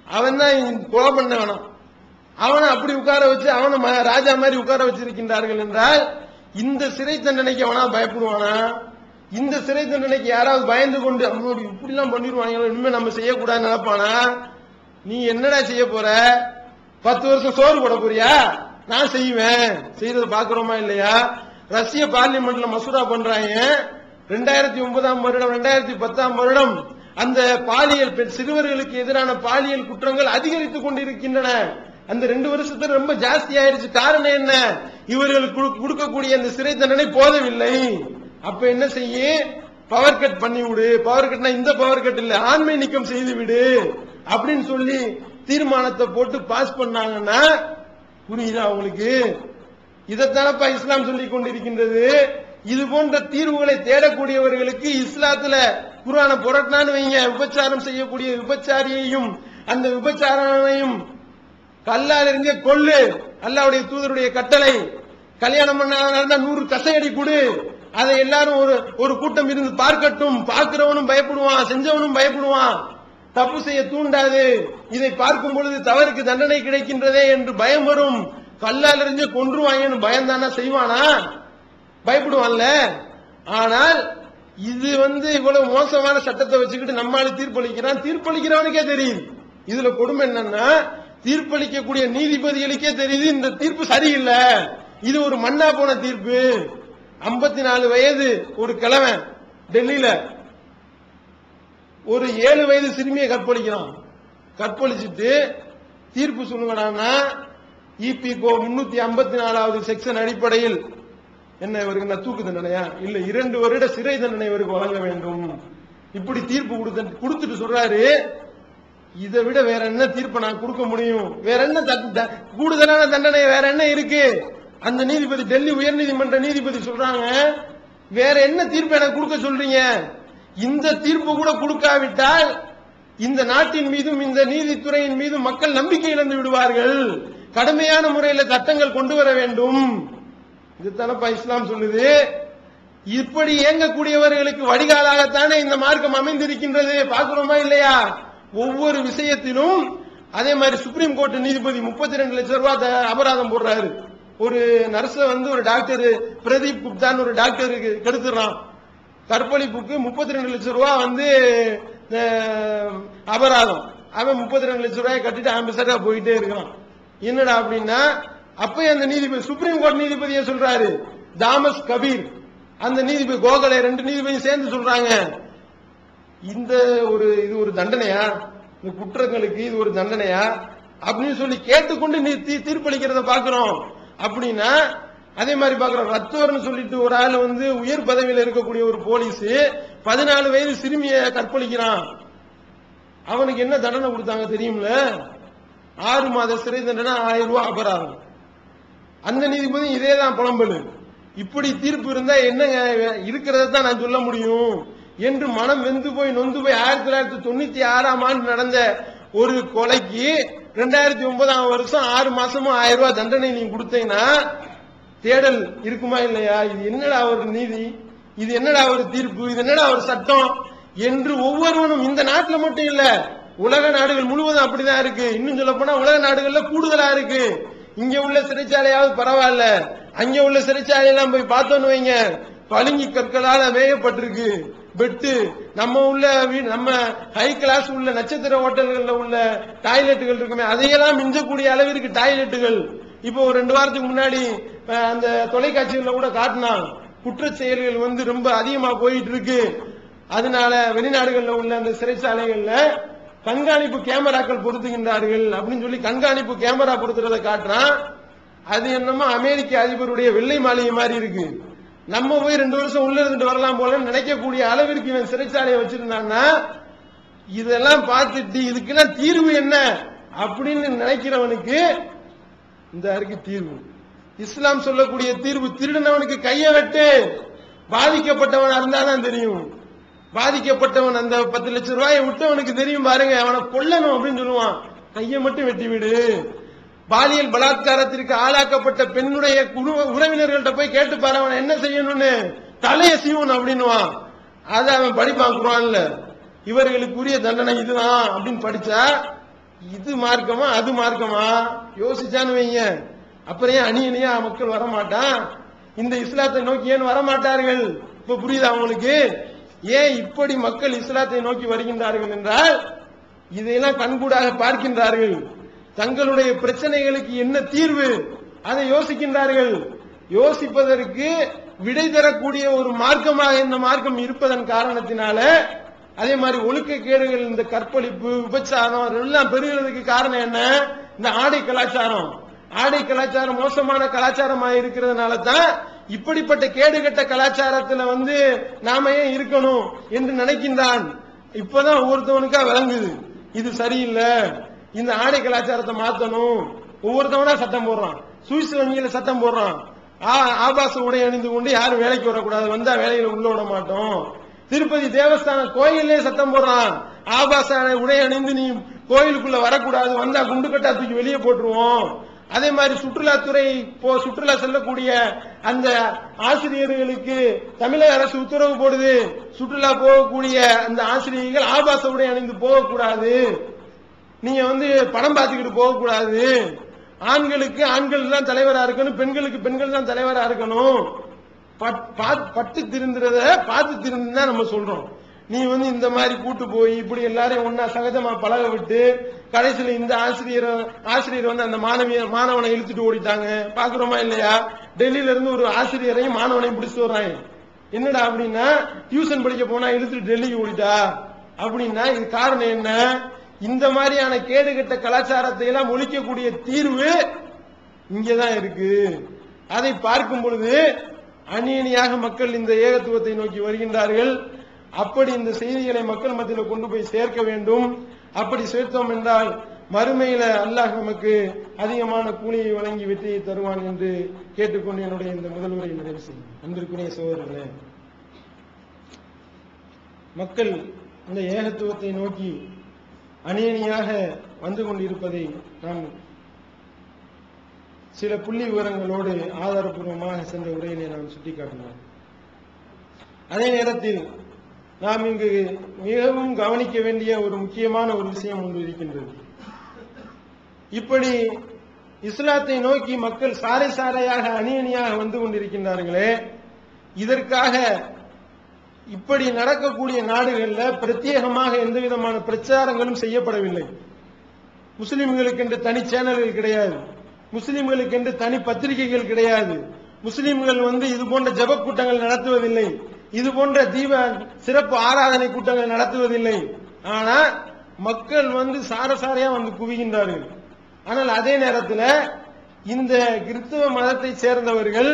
Speaker 2: அவன் தான் கொலை பண்ண வேணாம், அவனை அப்படி உட்கார வச்சு அவனை ராஜா மாதிரி உட்கார வச்சிருக்கின்றார்கள் என்றால் இந்த சிறை தண்டனைக்கு அவனா பயப்படுவானா? இந்த சிறை தண்டனைக்கு யாராவது பயந்து கொண்டு அவனோட இப்படி எல்லாம் பண்ணிடுவாங்க இனிமே நம்ம செய்யக்கூடாது நினைப்பானா? நீ என்னடா செய்ய போற? 10 வருஷம் சோறு போட போறியா? நான் செய்வேன். செய்யறத பாக்குறோமா இல்லையா? ரஷ்ய பார்லிமெண்ட்ல மசோதா பண்றாங்க. 2009ஆம் வருடம் 2010ஆம் வருடம் அந்த பாலியல் சிறுவர்களுக்கு எதிரான பாலியல் குற்றங்கள் அதிகரித்துக் கொண்டிருக்கின்றன. அந்த 2 வருஷத்துல ரொம்ப ஜாஸ்தி ஆயிருச்சு. காரணம் என்ன? இவர்களுக்கு கொடுக்கக்கூடிய அந்த சிறை தண்டனை போதவில்லை. அப்ப என்ன செய்ய? பவர் கட் பண்ணி விடு. பவர் கட்னா இந்த பவர் கட் இல்ல, ஆண்மை நீக்கம் செய்து விடு அப்படின்னு சொல்லி தீர்மானத்தை போட்டு பாஸ் பண்ணாங்கன்னா புரியுதா உங்களுக்கு? இதைத்தானப்பா இஸ்லாம் சொல்லிக் கொண்டிருக்கின்றது. இது போன்ற தீர்வுகளை தேடக்கூடியவர்களுக்கு இஸ்லாத்துல குர்ஆனை புரட்டினான்னு வைங்க, விபச்சாரம் செய்யக்கூடிய விபச்சாரியையும் அந்த விபச்சாரனையும் கல்லால் எறிஞ்ச கொல்லு, அல்லாஹ்வுடைய தூதருடைய கட்டளை. கல்யாணம் பண்ண 100 கசையடி கொடு, அதை எல்லாரும் ஒரு கூட்டம் இருந்து பார்க்கட்டும். பார்க்கிறவனும் பயப்படுவான், செஞ்சவனும் பயப்படுவான். தப்பு செய்ய தூண்டாது. இதை பார்க்கும் பொழுது தவறுக்கு தண்டனை கிடைக்கின்றதே என்று பயம் வரும். கல்லால் எறிஞ்ச கொன்றுவாங்கன்னு பயந்தானா செய்வானா? பயப்படுவான்ல. ஆனால் இது இவ்வளவு மோசமான சட்டத்தை வச்சுக்கிட்டு நம்மால தீர்ப்பளிக்கிறான். தீர்ப்பளிக்கிறவனுக்கே தெரியுது இதுல கொடுமை என்னன்னா, தீர்ப்பளிக்கக்கூடிய நீதிபதிகளுக்கே தெரியுது இந்த தீர்ப்பு சரியில்லை, இது ஒரு மண்ணா போன தீர்ப்பு. 54 வயது ஒரு கிழவன் டெல்லியில ஒரு 7 வயது சிறுமியை கற்பழிக்கிறான். கற்பழிச்சுட்டு தீர்ப்பு சொல்லுங்கடான்னா இபிகோ 354வது செக்ஷன் அடிப்படையில் என்ன இவருக்கு தூக்கு தண்டனையா இல்ல 2 வருட சிறை தண்டனை இவருக்கு வழங்க வேண்டும். இப்படி தீர்ப்பு கொடுத்துட்டு சொல்றாரு, இதை விட வேற என்ன தீர்ப்பை நான் கொடுக்க முடியும்? வேற என்ன கூடுதலான தண்டனை வேற என்ன இருக்கு? அந்த நீதிபதி, டெல்லி உயர்நீதிமன்ற நீதிபதி சொல்றாங்க, வேற என்ன தீர்ப்பு எனக்கு கொடுக்க சொல்றீங்க? இந்த தீர்ப்பு கூட கொடுக்காவிட்டால் இந்த நாட்டின் மீதும் இந்த நீதித்துறையின் மீதும் மக்கள் நம்பிக்கை இழந்து விடுவார்கள். கடுமையான முறையில் சட்டங்கள் கொண்டு வர வேண்டும். இதுதானப்பா இஸ்லாம் சொல்லுது. இப்படி இயங்கக்கூடியவர்களுக்கு வடிகாலாகத்தானே இந்த மார்க்கம் அமைந்திருக்கின்றது. பார்க்கிறோமா இல்லையா? ஒவ்வொரு விஷயத்திலும் அதே மாதிரி சுப்ரீம் கோர்ட் நீதிபதி 32 லட்சம் ரூபாய் அபராதம் போடுறாரு. ஒரு நர்ஸ ஒரு டாக்டர் பிரதீப் குப்தான் ஒரு டாக்டருக்கு கெடுத்துறான். கற்பழிப்புக்கு 32 லட்சம் ரூபாய் அபராதம். அவன் 32 லட்சம் ரூபாய் கட்டிட்டு ஆம்பிசரா போயிட்டே இருக்கான். என்னடா அப்படின்னா, அப்ப அந்த நீதிபதி சுப்ரீம் கோர்ட் நீதிபதியை சொல்றாரு, தாமஸ் கபீர் அந்த நீதிபதி கோகலே 2 நீதிபதியும் சேர்ந்து சொல்றாங்க, இது ஒரு தண்டனையா? இந்த குற்றங்களுக்கு இது ஒரு தண்டனையா அப்படின்னு சொல்லி கேட்டுக்கொண்டு நீ தீர்ப்பளிக்கிறத பாக்குறோம். அப்படின்னா அதே மாதிரி பாக்குறோம், ரத்தோர்னு சொல்லிட்டு ஒரு ஆள் உயர் பதவியில் இருக்கக்கூடிய ஒரு போலீஸ் 14 வயது சிறுமியை கற்பழிக்கிறான். அவனுக்கு என்ன தண்டனை கொடுத்தாங்க தெரியும்ல? 6 மாத சிறை தண்டனை, 1000 ரூபாய் அபராதம். அந்த நீதிபதி இதேதான் புலம்பலு. இப்படி தீர்ப்பு இருந்தா என்னங்க இருக்கிறத தான் நான் சொல்ல முடியும் என்று மனம் வெந்து போய் நொந்து போய் 1996ஆம் ஆண்டு நடந்த ஒரு கொலைக்கு 2009ஆம் வருஷம் 6 மாசமும் 1000 ரூபாய் தண்டனை நீங்க கொடுத்தீங்கன்னா தேடல் இருக்குமா இல்லையா? இது என்னடா ஒரு நீதி, இது என்னடா ஒரு தீர்ப்பு, இது என்னடா ஒரு சட்டம் என்று ஒவ்வொருவனும், இந்த நாட்டில் மட்டும் இல்ல உலக நாடுகள் முழுவதும் அப்படிதான் இருக்கு. இன்னும் சொல்ல போனா உலக நாடுகள்ல கூடுதலா இருக்கு. இங்க உள்ள சிறைச்சாலையாவது பரவாயில்ல, அங்க உள்ள சிறைச்சாலையெல்லாம் போய் பார்த்தோன்னு வைங்க, பளிங்கு கற்களால வேயப்பட்டிருக்கு பெட்டு. நம்ம ஹை கிளாஸ் உள்ள நட்சத்திர ஹோட்டல்கள்ல உள்ள டாய்லெட்டுகள் இருக்குமே, அதையெல்லாம் மிஞ்சக்கூடிய அளவிற்கு டாய்லெட்டுகள். இப்போ ஒரு 2 வாரத்துக்கு முன்னாடி அந்த தொலைக்காட்சிகள்ல கூட காட்டினான், குற்ற செயல்கள் ரொம்ப அதிகமா போயிட்டு இருக்கு. அதனால வெளிநாடுகள்ல உள்ள அந்த சிறைச்சாலைகள்ல கண்காணிப்பு கேமராக்கள் பொருத்துகின்றார்கள் அப்படின்னு சொல்லி கண்காணிப்பு கேமரா பொருத்துறதை காட்டுறான். அது என்னமோ அமெரிக்க அதிபருடைய வெள்ளை மாளிகை மாதிரி இருக்கு. நம்ம போய் 2 வருஷம் உள்ள இருந்துட்டு வரலாம் போல நினைக்கக்கூடிய அளவிற்கு இவன் சிறைச்சாலையை வச்சிருந்தான்னா, இதெல்லாம் பார்த்துட்டு இதுக்கெல்லாம் தீர்வு என்ன அப்படின்னு நினைக்கிறவனுக்கு இந்த அருக்கு தீர்வு. இஸ்லாம் சொல்லக்கூடிய தீர்வு, திருடினவனுக்கு கையை வெட்டு. பாதிக்கப்பட்டவன் இருந்தாதான் தெரியும். பாதிக்கப்பட்டவன் அந்த 10 லட்சம் ரூபாயை விட்டவனுக்கு தெரியும் பாருங்க, அவனை கொல்லணும் அப்படின்னு சொல்லுவான். கையை மட்டும் வெட்டி விடு. பாலியல் பலாத்காரத்திற்கு ஆளாக்கப்பட்ட பெண்ணுடைய உறவினர்கள்ட்ட போய் கேட்டு பாரு, அவனை என்ன செய்யணும்னு, தலையை சீவன் அப்படின்னுவான். அதை அவன் படிப்பான் குர்ஆன்ல. இவர்களுக்குரிய தண்டனை இதுதான் அப்படின்னு படிச்சா, இது மார்க்கமா அது மார்க்கமா யோசிச்சான்னு வைங்க. அப்புறம் ஏன் அணியணியா மக்கள் வரமாட்டான்? இந்த இஸ்லாத்தை நோக்கி ஏன் வரமாட்டார்கள்? இப்ப புரியுதா அவங்களுக்கு? ஏன் இப்படி மக்கள் இஸ்லாத்தை நோக்கி வருகின்றார்கள் என்றால், இதையெல்லாம் கண்கூடாக பார்க்கின்றார்கள். தங்களுடைய பிரச்சனைகளுக்கு என்ன தீர்வு அதை யோசிக்கின்றார்கள். யோசிப்பதற்கு விடை தரக்கூடிய ஒரு மார்க்கமாக இந்த மார்க்கம் இருப்பதன் காரணத்தினால, அதே மாதிரி ஒழுக்கக்கேடுகள், இந்த கற்பழிப்பு, விபச்சாரம் எல்லாம் பெருகிறதுக்கு காரணம் என்ன? இந்த ஆடை கலாச்சாரம். ஆடை கலாச்சாரம் மோசமான கலாச்சாரமாக இருக்கிறதுனால தான் இப்படிப்பட்ட கேடுகட்ட கலாச்சாரத்துல நாம ஏன் இருக்கணும் என்று நினைக்கின்றான். இப்பதான் ஒவ்வொருத்தவனுக்கா விளங்குது, இது சரியில்லை, இந்த ஆடை கலாச்சாரத்தை மாத்தணும். ஒவ்வொருத்தவனா சட்டம் போடுறான். சுவிஸ் வங்கியில சட்டம் போடுறான், ஆபாச உடை அணிந்து கொண்டு யாரும் வேலைக்கு வரக்கூடாது, வந்தா வேலையில உள்ள விட மாட்டோம். திருப்பதி தேவஸ்தான கோயிலே சட்டம் போடுறான், ஆபாச உடை அணிந்து நீ கோயிலுக்குள்ள வரக்கூடாது, வந்தா குண்டு கட்டா தூக்கி வெளியே போட்டுருவோம். அதே மாதிரி சுற்றுலாத்துறை சுற்றுலா செல்லக்கூடிய அந்த ஆசிரியர்களுக்கு தமிழக அரசு உத்தரவு போடுது, சுற்றுலா போகக்கூடிய அந்த ஆசிரியர்கள் ஆபாச உடை அணிந்து போகக்கூடாது, நீங்க படம் பார்த்துக்கிட்டு போகக்கூடாது, ஆண்களுக்கு ஆண்கள் தான் தலைவரா இருக்கணும், பெண்களுக்கு பெண்கள் தான் தலைவரா இருக்கணும். பட்டு திருந்துறத பார்த்து திருந்துன்னா நம்ம சொல்றோம். நீ இந்த மாதிரி கூட்டு போய் இப்படி எல்லாரையும் ஒன்னா சகஜமா பழக விட்டு கடைசியில இந்த ஆசிரியர் அந்த மாணவனை இழுத்துட்டு ஓடிட்டாங்க, பாக்குறோமா இல்லையா? டெல்லியில இருந்து ஒரு ஆசிரியரையும் மாணவனையும் பிடிச்சிட்டு வர்றாங்க. என்னடா அப்படின்னா, டியூஷன் படிக்க போனா இழுத்துட்டு டெல்லிக்கு ஓடிட்டா அப்படின்னா, இது காரணம் என்ன? இந்த மாதிரியான கேடுகட்ட கலாச்சாரத்தை எல்லாம் ஒழிக்கக்கூடிய தீர்வு இங்கதான் இருக்கு. அதை பார்க்கும் பொழுது அணியணியாக மக்கள் இந்த ஏகத்துவத்தை நோக்கி வருகின்றார்கள். அப்படி இந்த செய்திகளை மக்கள் மத்தியில் கொண்டு போய் சேர்க்க வேண்டும். அப்படி சேர்த்தோம் என்றால் மறுமையில அல்லாஹ் நமக்கு அதிகமான கூலியை வழங்கி வெற்றியை தருவான் என்று கேட்டுக்கொண்டு என்னுடைய இந்த முதல் உரையை நிறைவு செய்யும். அன்பிற்குரிய சகோதரர்களே, மக்கள் இந்த ஏகத்துவத்தை நோக்கி அணியணியாக வந்து கொண்டிருப்பதை நாம் சில புள்ளி விவரங்களோடு ஆதாரப்பூர்வமாக சென்ற உரையிலே நாம் சுட்டிக்காட்டினோம். அதே நேரத்தில் நாம் இங்கு மிகவும் கவனிக்க வேண்டிய ஒரு முக்கியமான ஒரு விஷயம் ஒன்று இருக்கின்றது. இப்படி இஸ்லாத்தை நோக்கி மக்கள் சாறை சாறையாக அணியணியாக வந்து கொண்டிருக்கின்றார்களே, இதற்காக இப்படி நடக்கக்கூடிய நாடுகளில் பிரத்யேகமாக எந்த விதமான பிரச்சாரங்களும் செய்யப்படவில்லை. முஸ்லிம்களுக்கு என்று தனி சேனல்கள் கிடையாது, முஸ்லிம்களுக்கு என்று தனி பத்திரிகைகள் கிடையாது, முஸ்லிம்கள் இது போன்ற ஜப கூட்டங்கள் நடத்துவதில்லை, இது போன்ற தீப சிறப்பு ஆராதனை கூட்டங்கள் நடத்துவதில்லை. ஆனா மக்கள் சாரசாரையா குவிகின்றார்கள். ஆனால் அதே நேரத்தில் இந்த கிறிஸ்தவ மதத்தை சேர்ந்தவர்கள்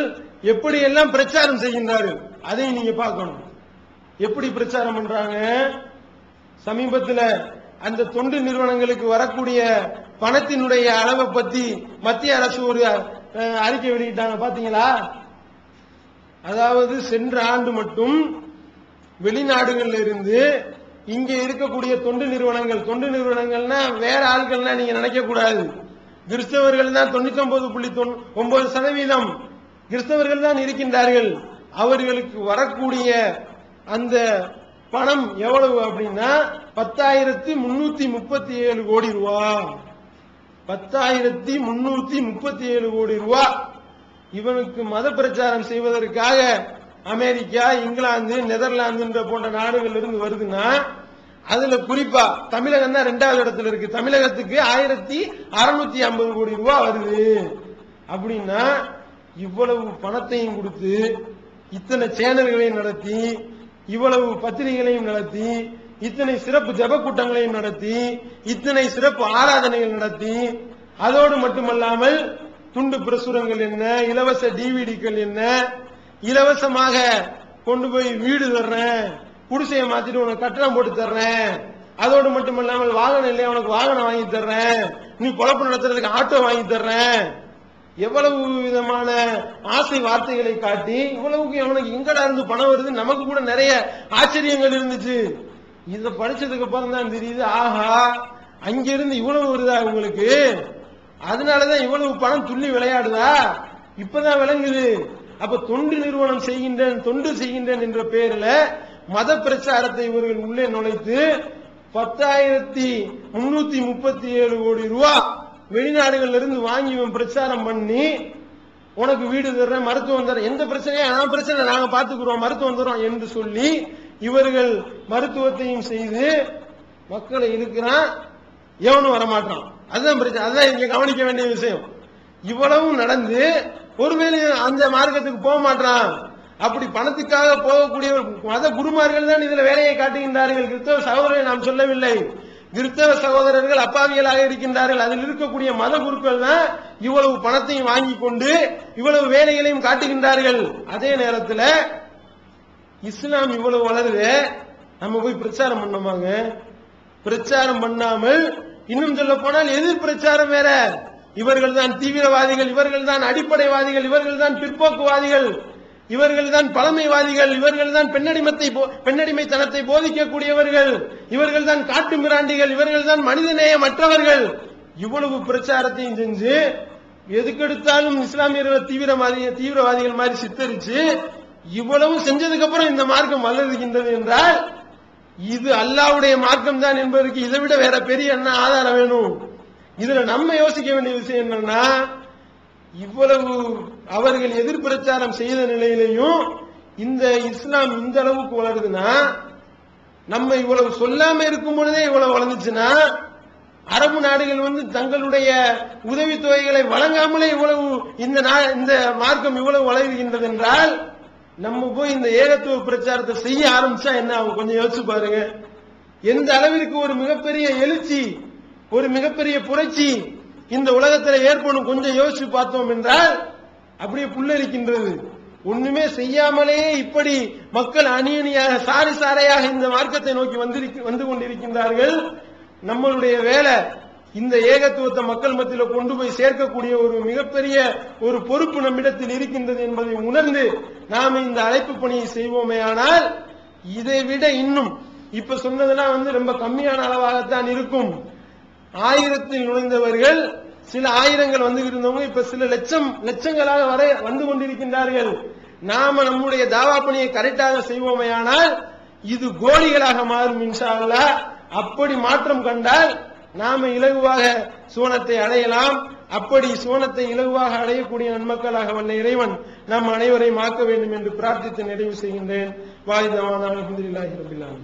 Speaker 2: எப்படியெல்லாம் பிரச்சாரம் செய்கின்றார்கள் அதை நீங்க பார்க்கணும். எப்படி பிரச்சாரம் பண்றாங்க? சமீபத்தில் அந்த தொண்டு நிறுவனங்களுக்கு வரக்கூடிய பணத்தினுடைய அளவை பத்தி மத்திய அரசு ஒரு அறிக்கை வெளியிட்டாங்க, பாத்தீங்களா? அதாவது சென்ற ஆண்டு மட்டும் வெளிநாடுகள்ல இருந்து இங்க இருக்கக்கூடிய தொண்டு நிறுவனங்கள்னா வேற ஆட்கள்னா நீங்க நினைக்க கூடாது. கிறிஸ்தவர்கள் தான் 99.9% கிறிஸ்தவர்கள் தான் இருக்கின்றார்கள். அவர்களுக்கு வரக்கூடிய அந்த பணம் எவ்வளவு அப்படின்னா 10,337 கோடி ரூபாய். 10,337 கோடி ரூபாய் இவனுக்கு மத பிரச்சாரம் செய்வதற்காக அமெரிக்கா, இங்கிலாந்து, நெதர்லாந்து போன்ற நாடுகள் இருந்து வருதுன்னா, அதுல குறிப்பா தமிழகம் தான் 2வது இடத்துல இருக்கு. தமிழகத்துக்கு 1,650 கோடி ரூபாய் வருது. அப்படின்னா இவ்வளவு பணத்தையும் கொடுத்து, இத்தனை சேனல்களையும் நடத்தி, இவ்வளவு பத்திரிகைகளையும் நடத்தி, இத்தனை சிறப்பு ஜப கூட்டங்களையும் நடத்தி இத்தனை சிறப்பு ஆராதனைகள் நடத்தி அதோடு மட்டுமல்லாமல் துண்டு பிரசுரங்கள் என்ன, இலவச டிவிடிக்கள் என்ன, இலவசமாக கொண்டு போய் வீடு தர்றேன், குடிசையை மாத்திட்டு உனக்கு கட்டணம் போட்டு தர்றேன், அதோடு மட்டுமல்லாமல் வாகனம் இல்லையா உனக்கு வாகனம் வாங்கி தர்றேன், நீ பொழப்பு நடத்துறதுக்கு ஆட்டோ வாங்கி தர்றேன், எவ்வளவு விதமான ஆசை வார்த்தைகளை காட்டி இவ்வளவுக்கு அவனுக்கு எங்கடா இருந்து பணம் வருது. நமக்கு கூட நிறைய ஆச்சரியங்கள் இருந்துச்சு. இத படிச்சதுக்கு அப்புறம் தான் தெரியுது, ஆஹா அங்கிருந்து இவ்வளவு வருதா உங்களுக்கு, அதனாலதான் இவ்வளவு பணம் துள்ளி விளையாடுதா, இப்பதான் விளங்குது. அப்ப தொண்டு நிறுவனம் செய்கின்றேன், தொண்டு செய்கின்றேன் என்ற பெயரில் மத பிரச்சாரத்தை இவர்கள் உள்ளே நுழைத்து 10,337 கோடி ரூபாய் வெளிநாடுகள்ல இருந்து வாங்கி பிரச்சாரம் பண்ணி உனக்கு வீடு தர்றேன், மருத்துவம் தர்றேன், எந்த பிரச்சனையும் பிரச்சனை நாங்க பாத்துக்கிறோம், மருத்துவம் தர்றோம் என்று சொல்லி இவர்கள் மருத்துவத்தையும் செய்து மக்களை இழுக்கிறான், எவனும் வரமாட்டான். அதுதான் பிரச்சனை. அதுதான் இங்க கவனிக்க வேண்டிய விஷயம். இவ்வளவும் நடந்து ஒருவேளை அந்த மார்க்கத்துக்கு போக மாட்டான். அப்படி பணத்துக்காக போகக்கூடிய மத குருமார்கள் தான் இதுல வேலையை காட்டுகின்றார்கள். கிறிஸ்தவ சகோதரரை நாம் சொல்லவில்லை. கிறிஸ்தவ சகோதரர்கள் அப்பாவிகளாக இருக்கின்றார்கள். அதில் இருக்கக்கூடிய மத குருக்கள் தான் இவ்வளவு பணத்தையும் வாங்கி கொண்டு இவ்வளவு வேலைகளையும் காட்டுகின்றார்கள். அதே நேரத்தில் இஸ்லாம் இவ்வளவு வளருது, நம்ம போய் பிரச்சாரம் பண்ணோமாங்க? பிரச்சாரம் பண்ணாமல் இன்னும் சொல்ல போனால் எதிர் பிரச்சாரம் வேற. இவர்கள் தான் தீவிரவாதிகள், இவர்கள் தான் அடிப்படைவாதிகள், இவர்கள் தான் பிற்போக்குவாதிகள், இவர்கள் தான் பழமைவாதிகள், இவர்கள் தான் பெண்ணடிமைத்தனத்தை போதிக்கக்கூடியவர்கள், இவர்கள் தான் காட்டு மிராண்டிகள், இவர்கள் தான் மனிதநேயமற்றவர்கள். இவ்வளவு பிரச்சாரத்தையும் செஞ்சு எதுக்கெடுத்தாலும் இஸ்லாமியர்கள் தீவிரவாதிகள் மாதிரி சித்தரிச்சு இவ்வளவு செஞ்சதுக்கு அப்புறம் இந்த மார்க்கம் வளர்கின்றது என்றால் இது அல்லாஹ்வுடைய மார்க்கம் தான் என்பதற்கு இதை விட வேற பெரிய என்ன ஆதாரம் வேணும்? இதுல நம்ம யோசிக்க வேண்டிய விஷயம் என்னன்னா, இவ்வளவு அவர்கள் எதிர் பிரச்சாரம் செய்த நிலையிலையும் இந்த இஸ்லாம் இந்த அளவுக்கு வளருதுன்னா, நம்ம இவ்வளவு சொல்லாம இருக்கும் பொழுதே இவ்வளவு வளர்ந்துச்சுன்னா, அரபு நாடுகள் தங்களுடைய உதவித்தொகைகளை வழங்காமலே இவ்வளவு இந்த மார்க்கம் இவ்வளவு வளர்கின்றது என்றால், நம்ம போய் இந்த ஏகத்துவ பிரச்சாரத்தை செய்ய ஆரம்பிச்சா என்ன ஆகும்? கொஞ்சம் யோசிச்சு பாருங்க. எந்த அளவிற்கு ஒரு மிகப்பெரிய எழுச்சி, ஒரு மிகப்பெரிய புரட்சி இந்த உலகத்தில் ஏற்படும். கொஞ்சம் யோசிச்சு பார்த்தோம் என்றால் அப்படியே புல்லரிக்கின்றது. ஒண்ணுமே செய்யாமலே இப்படி மக்கள் அணியணியாக சாரி சாரையாக இந்த மார்க்கத்தை நோக்கி வந்து கொண்டிருக்கின்றார்கள். நம்மளுடைய வேலை இந்த ஏகத்துவத்தை மக்கள் மத்தியில் கொண்டு போய் சேர்க்கக்கூடிய ஒரு மிகப்பெரிய ஒரு பொறுப்பு நம்மிடத்தில் இருக்கின்றது என்பதை உணர்ந்து நாம இந்த அழைப்பு பணியை செய்வோமே. ஆனால் இதை விட இன்னும் இப்ப சொன்னதெல்லாம் ரொம்ப கம்மியான அளவாகத்தான் இருக்கும். 1000 நுழைந்தவர்கள் சில ஆயிரங்கள் இருந்தவங்க இப்ப சில லட்சங்களாக வரை வந்து கொண்டிருக்கின்றார்கள். நாம நம்முடைய தாவா பணியை கரெக்டாக செய்வோமே ஆனால் இது கோடிகளாக மாறும் இன்ஷா அல்லாஹ். அப்படி மாற்றம் கண்டால் நாம இலகுவாக சுவனத்தை அடையலாம். அப்படி சுவனத்தை இலகுவாக அடையக்கூடிய நன்மக்களாக வல்ல இறைவன் நம் அனைவரையும் ஆக்க வேண்டும் என்று பிரார்த்தித்து நிறைவு செய்கின்றேன். வாய்தவான அல்ஹம்துலில்லாஹி ரப்பில் ஆலமீன்.